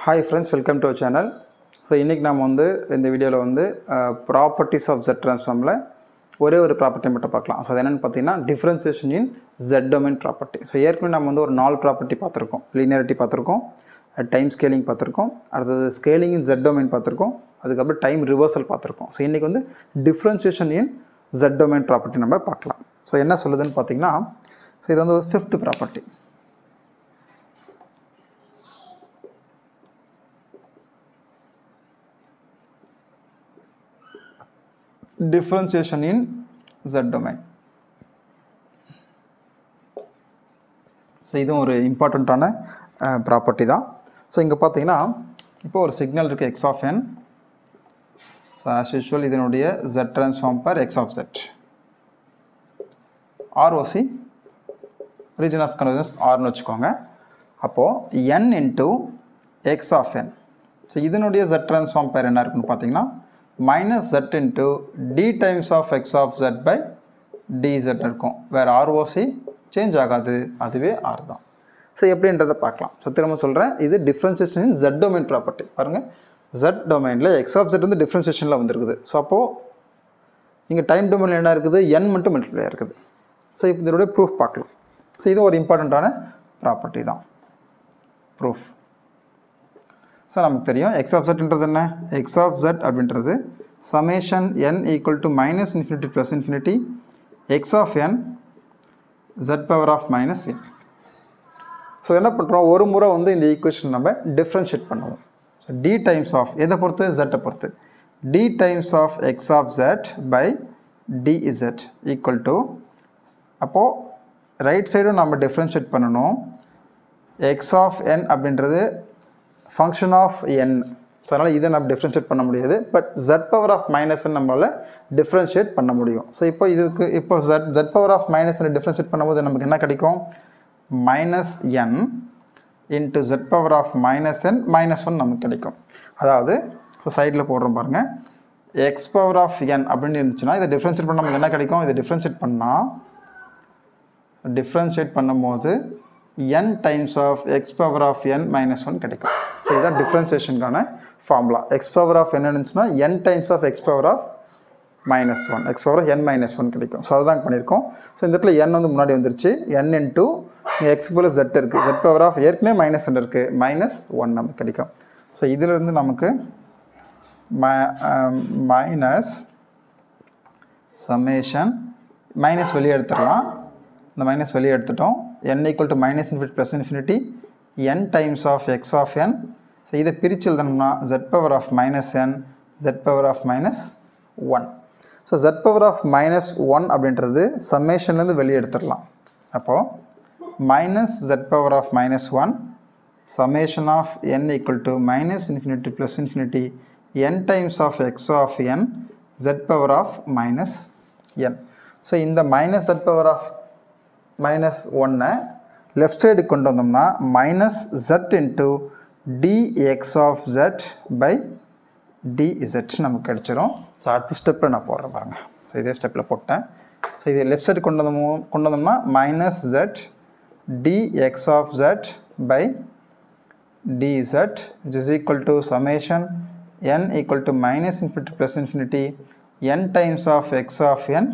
Hi friends, welcome to our channel. So இன்னைக்கு நாம வந்து இந்த வீடியோல வந்து properties of Z transformல ஒரே ஒரு ப்ராப்பர்ட்டி மட்டும் பார்க்கலாம். ஸோ அது என்னென்னு பார்த்தீங்கன்னா டிஃப்ரென்சியேஷன் இன் Z domain ப்ராப்பர்ட்டி. ஸோ ஏற்கனவே நம்ம வந்து ஒரு 4 ப்ராப்பர்ட்டி பார்த்துருக்கோம். லீனியாரிட்டி பார்த்துருக்கோம், டைம் ஸ்கேலிங் பார்த்துருக்கோம், அடுத்தது ஸ்கேலிங் இன் Z domain பார்த்துருக்கோம், அதுக்கப்புறம் டைம் ரிவர்சல் பார்த்துருக்கோம். ஸோ இன்றைக்கி வந்து டிஃப்ரென்சியேஷன் இன் Z domain ப்ராப்பர்ட்டி நம்ம பார்க்கலாம். ஸோ என்ன சொல்லுதுன்னு பார்த்தீங்கன்னா, ஸோ இது வந்து ஒரு 5th property. Differentiation in Z domain. So இதுவும் ஒரு இம்பார்ட்டண்ட்டான ப்ராப்பர்ட்டி தான். ஸோ இங்கே பார்த்தீங்கன்னா இப்போ ஒரு சிக்னல் இருக்குது x of n. So as usual இதனுடைய Z transform per x of z. ROC region of convergence Rன்னு வச்சுக்கோங்க. அப்போது n into x of n. So இதனுடைய Z transform per என்ன இருக்குன்னு பார்த்தீங்கன்னா minus z into d times of x of z by dz இருக்கும். வேறு ROC change ஆகாது, அதுவே R தான். ஸோ எப்படின்றத பார்க்கலாம். ஸோ திரும்ப சொல்கிறேன், இது டிஃப்ரென்சியேஷன் இன் Z domain ப்ராப்பர்ட்டி. பாருங்கள், Z டொமைனில் x of z வந்து டிஃப்ரென்சியேஷனில் வந்துருக்குது. ஸோ அப்போது இங்கே டைம் டொமைனில் என்ன இருக்குது, n மட்டும் மல்டிப்ளை இருக்குது. ஸோ இப்போ இதோடைய ப்ரூஃப் பார்க்கலாம். ஸோ இது ஒரு இம்பார்ட்டண்ட்டான ப்ராப்பர்ட்டி தான், ப்ரூஃப். ஸோ நமக்கு தெரியும் x of zன்றது என்ன, x of z அப்படின்றது summation n equal to minus infinity plus infinity x of n z power of minus n. So என்ன பண்ணுறோம், ஒரு முறை வந்து இந்த ஈக்குவேஷன் நம்ம டிஃப்ரென்ஷியேட் பண்ணுவோம். ஸோ d டைம்ஸ் ஆஃப் எதை பொறுத்து, z பொறுத்து, d times of x of z by dz equal to, அப்போது ரைட் சைடும் நம்ம டிஃப்ரென்ஷியேட் பண்ணணும். x of n அப்படின்றது ஃபங்க்ஷன் ஆஃப் n. ஸோ அதனால் இதை நம்ம டிஃப்ரென்ஷியேட் பண்ண முடியாது, பட் z பவர் ஆஃப் மைனஸ்ன்னு நம்மளால் டிஃப்ரென்ஷியேட் பண்ண முடியும். ஸோ இப்போ இதுக்கு இப்போ z பவர் ஆஃப் மைனஸ்ன்னு டிஃப்ரென்ஷியேட் பண்ணும்போது நமக்கு என்ன கிடைக்கும், minus n into z power of minus n minus 1 நமக்கு கிடைக்கும். அதாவது ஸோ சைடில் போடுறோம் பாருங்கள், x பவர் ஆஃப் n அப்படின்னு இருந்துச்சுன்னா இதை டிஃப்ரென்ஷியேட் பண்ண நமக்கு என்ன கிடைக்கும், இதை டிஃப்ரென்ஷியேட் பண்ணும்போது n times of x power of n minus 1 கிடைக்கும். ஸோ இதுதான் டிஃப்ரென்சியேஷனுக்கான formula. x power of n இருந்துச்சுன்னா n times of x power of minus 1, x power of n minus 1 கிடைக்கும். ஸோ அதுதான் பண்ணியிருக்கோம். ஸோ இந்த இடத்துல n வந்து முன்னாடி வந்துருச்சு, n இன்ட்டு x போல் z இருக்குது, z பவர் ஆஃப் ஏற்கனவே மைனஸ் 1 இருக்குது, மைனஸ் 1 நமக்கு கிடைக்கும். ஸோ இதிலிருந்து நமக்கு மைனஸ் சம்மேஷன் மைனஸ் வெளியே எடுத்துடலாம். இந்த மைனஸ் வெளியே எடுத்துட்டோம். n equal to minus infinity plus infinity n times of x of n. So இதை பிரித்து எழுதணும்னா z power of minus n, z power of minus 1. So z power of minus 1 அப்படின்றது சம்மேஷன்லேருந்து வெளியே எடுத்துடலாம். அப்போது minus z power of minus 1 summation of n equal to minus infinity plus infinity n times of x of n z power of minus n. So இந்த minus z power of minus 1 left side கொண்டு வந்தோம்னா minus z into dx of z by dz நமக்கு கிடச்சிரும். So அடுத்த ஸ்டெப்பில் நான் போடுறேன் பாருங்கள். ஸோ இதே ஸ்டெப்பில் போட்டேன். ஸோ இது லெஃப்ட் சைடு கொண்டு வந்தோம்னா minus z dx of z by dz is equal to summation n equal to minus infinity plus infinity n times of x of n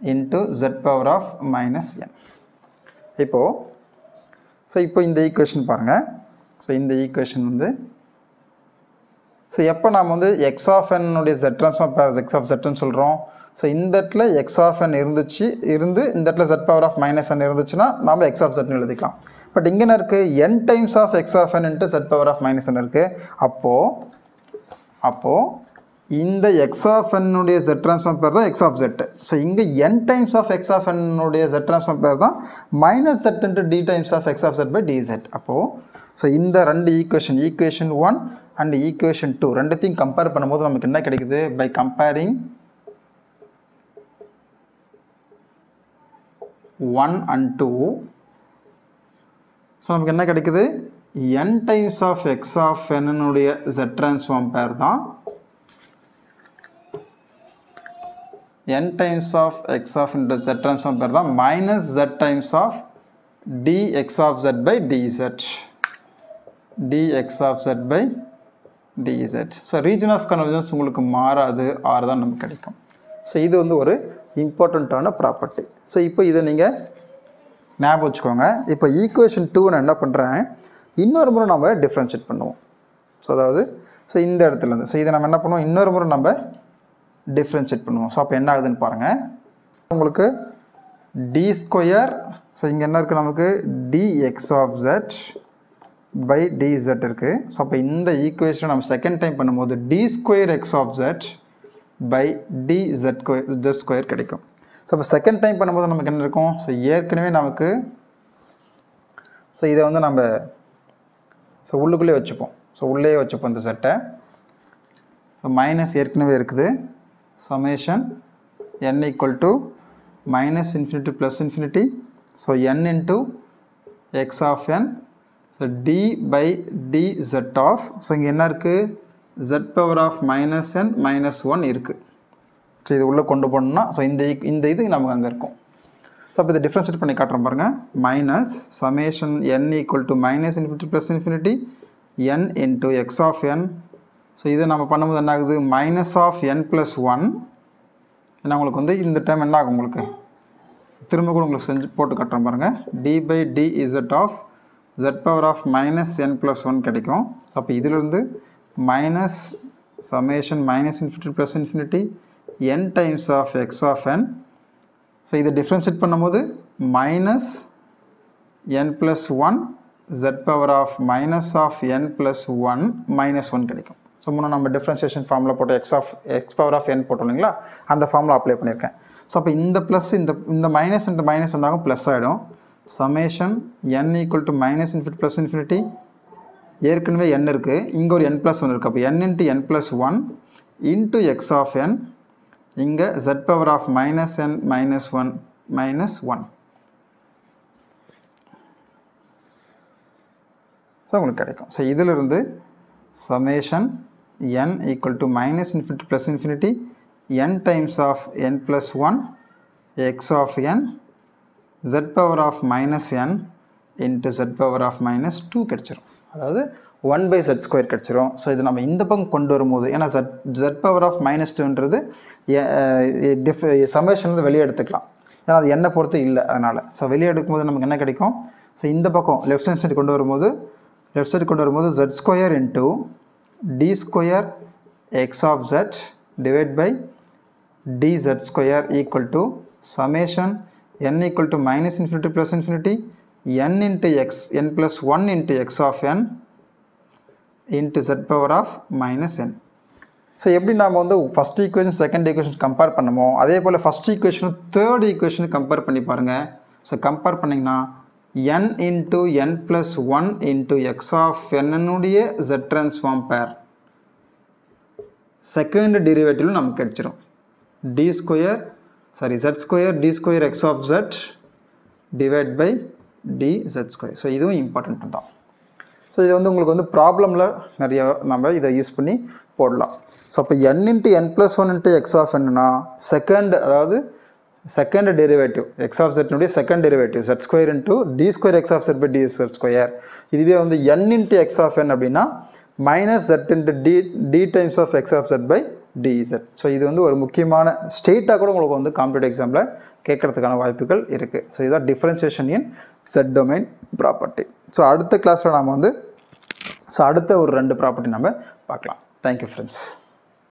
into z power of minus n. இப்போ இந்த equation பாருங்கள். So இந்த equation வந்து so எப்போ நாம் வந்து x of என்னுடைய z transform பேர் x ஆஃப் zன்னு சொல்கிறோம். ஸோ இந்த இடத்துல x ஆஃப் n இருந்து இந்த இடத்துல z power of minus n இருந்துச்சுன்னா நாம் x ஆஃப் zன்னு எழுதிக்கலாம். பட் இங்கே என்ன இருக்குது, n times of x of n into z power of minus n இருக்குது. அப்போது இந்த x ஆஃப் என்னுடைய z ட்ரான்ஸ்ஃபார்ம் பேர் தான் x ஆஃப் z. ஸோ இங்கே n times of x of என்னுடைய z ட்ரான்ஸ்ஃபார்ம் பேர் தான் minus z into d times of x of z by dz. அப்போது ஸோ இந்த ரெண்டு ஈக்குவேஷன் 1 அண்ட் ஈக்குவேஷன் 2 ரெண்டுத்தையும் கம்பேர் பண்ணும்போது நமக்கு என்ன கிடைக்குது, பை கம்பேரிங் 1 and 2 ஸோ நமக்கு என்ன கிடைக்குது, n times of x of என்னுடைய z ட்ரான்ஸ்ஃபார்ம் பேர் தான் n times of x of z transform பேர் தான் minus z times of dx of z by dz. dx of z by dz. So region of convergence உங்களுக்கு மாறாது, R தான் நமக்கு கிடைக்கும். ஸோ இது வந்து ஒரு இம்பார்ட்டண்ட்டான ப்ராப்பர்ட்டி. ஸோ இப்போ இதை நீங்கள் ஞாபகம் வச்சுக்கோங்க. இப்போ ஈக்குவேஷன் 2 நான் என்ன பண்ணுறேன், இன்னொரு முறை நம்ம டிஃப்ரென்ஷியேட் பண்ணுவோம். ஸோ அதாவது இந்த இடத்துலேருந்து இதை நம்ம என்ன பண்ணுவோம், இன்னொரு முறை நம்ம டிஃப்ரென்ஷியேட் பண்ணுவோம். ஸோ அப்போ என்ன ஆகுதுன்னு பாருங்கள். உங்களுக்கு டி ஸ்கொயர், ஸோ இங்கே என்ன இருக்குது நமக்கு dx of z by dz இருக்குது. ஸோ அப்போ இந்த ஈக்குவேஷன் நம்ம செகண்ட் டைம் பண்ணும்போது d square x of z by dz square கிடைக்கும். ஸோ அப்போ செகண்ட் டைம் பண்ணும்போது நமக்கு என்ன இருக்கும், ஸோ ஏற்கனவே நமக்கு இதை வந்து நம்ம உள்ளுக்குள்ளே வச்சுப்போம். ஸோ உள்ளே வச்சுப்போம் இந்த செட்டை. ஸோ மைனஸ் ஏற்கனவே இருக்குது. Summation n equal to minus infinity plus infinity. So n into x of n. So d by dz of, so இங்கே என்ன இருக்குது, z power of minus n minus 1 இருக்குது. ஸோ இது உள்ளே கொண்டு போனோம்னா இந்த இது நமக்கு அங்கே இருக்கும். ஸோ அப்போ இதை டிஃப்ரென்ஷியேட் பண்ணி காட்டுறோம் பாருங்கள். Minus summation n equal to minus infinity plus infinity n into x of n. So இதை நம்ம பண்ணும்போது என்ன ஆகுது, மைனஸ் ஆஃப் n plus 1. ஏன்னா உங்களுக்கு வந்து இந்த டைம் என்ன ஆகும், உங்களுக்கு திரும்ப கூட உங்களுக்கு செஞ்சு போட்டு காட்டுறோம் பாருங்கள். d by dz of z power of minus n plus 1 கிடைக்கும். ஸோ அப்போ இதிலிருந்து minus summation minus infinity plus infinity n times of x of n. So இதை டிஃப்ரென்ஷியேட் பண்ணும்போது minus n plus 1 z power of minus of n plus 1 minus 1 கிடைக்கும். So முன்னே நம்ம differentiation ஃபார்மில் போட்டு x power of n போட்டோம் இல்லைங்களா, அந்த ஃபார்மில் அப்ளை பண்ணியிருக்கேன். ஸோ அப்போ இந்த ப்ளஸ் இந்த மைனஸ் இன்ட்டு மைனஸ் வந்தாலும் ப்ளஸ் ஆகிடும். Summation n equal to minus infinity plus infinity, ஏற்கனவே n இருக்குது, இங்கே ஒரு n plus 1 இருக்குது. அப்போ n into n plus 1 into x of n, இங்கே z power of minus n minus 1 minus 1. So உங்களுக்கு கிடைக்கும். ஸோ இதிலிருந்து summation n equal to minus infinity plus infinity n times of n plus 1 x of n z power of minus n into z power of minus 2 கிடைச்சிரும். அதாவது 1 by z square கிடைச்சிரும். So இது நம்ம இந்த பக்கம் கொண்டு வரும்போது, ஏன்னா z power of minus 2ன்றது சமேஷன் வந்து வெளியே எடுத்துக்கலாம், ஏன்னா அது என்ன பொறுத்து இல்லை அதனால். ஸோ வெளியே எடுக்கும்போது நமக்கு என்ன கிடைக்கும், ஸோ இந்த பக்கம் லெஃப்ட் சைடு கொண்டு வரும்போது z square into d square x of z divide by dz square equal to summation n equal to minus infinity plus infinity n into x n plus 1 into x of n into z power of minus n. So எப்படி நாம் வந்து first equation second equation compare பண்ணமோ அதே போல் first equation third equation compare பண்ணி பாருங்கள். So compare பண்ணிங்கன்னா n into n plus 1 into x of n-னுடைய z transform pair second derivative நமக்கு கிடைச்சிரும். z square d square x of z divide by dz square. So இதுவும் important தான். So இது வந்து உங்களுக்கு வந்து ப்ராப்ளமில் நிறைய நம்ம இதை யூஸ் பண்ணி போடலாம். ஸோ அப்போ n into n plus 1 into x of n-னா செகண்ட் டெரிவேட்டிவ் x of z-னுடைய second derivative z square into d square x of z by dz square. இதுவே வந்து n into x of n அப்படின்னா minus z into d times of x of z by dz. So இது வந்து ஒரு முக்கியமான ஸ்டேட்டாக கூட உங்களுக்கு வந்து காம்படிட்டிவ் எக்ஸாமில் கேட்குறதுக்கான வாய்ப்புகள் இருக்குது. ஸோ இதுதான் டிஃப்ரென்சியேஷன் இன் செட் டொமைன் ப்ராப்பர்ட்டி. ஸோ அடுத்த கிளாஸில் நாம் வந்து அடுத்த ஒரு 2 ப்ராப்பர்ட்டி நம்ம பார்க்கலாம். Thank you friends.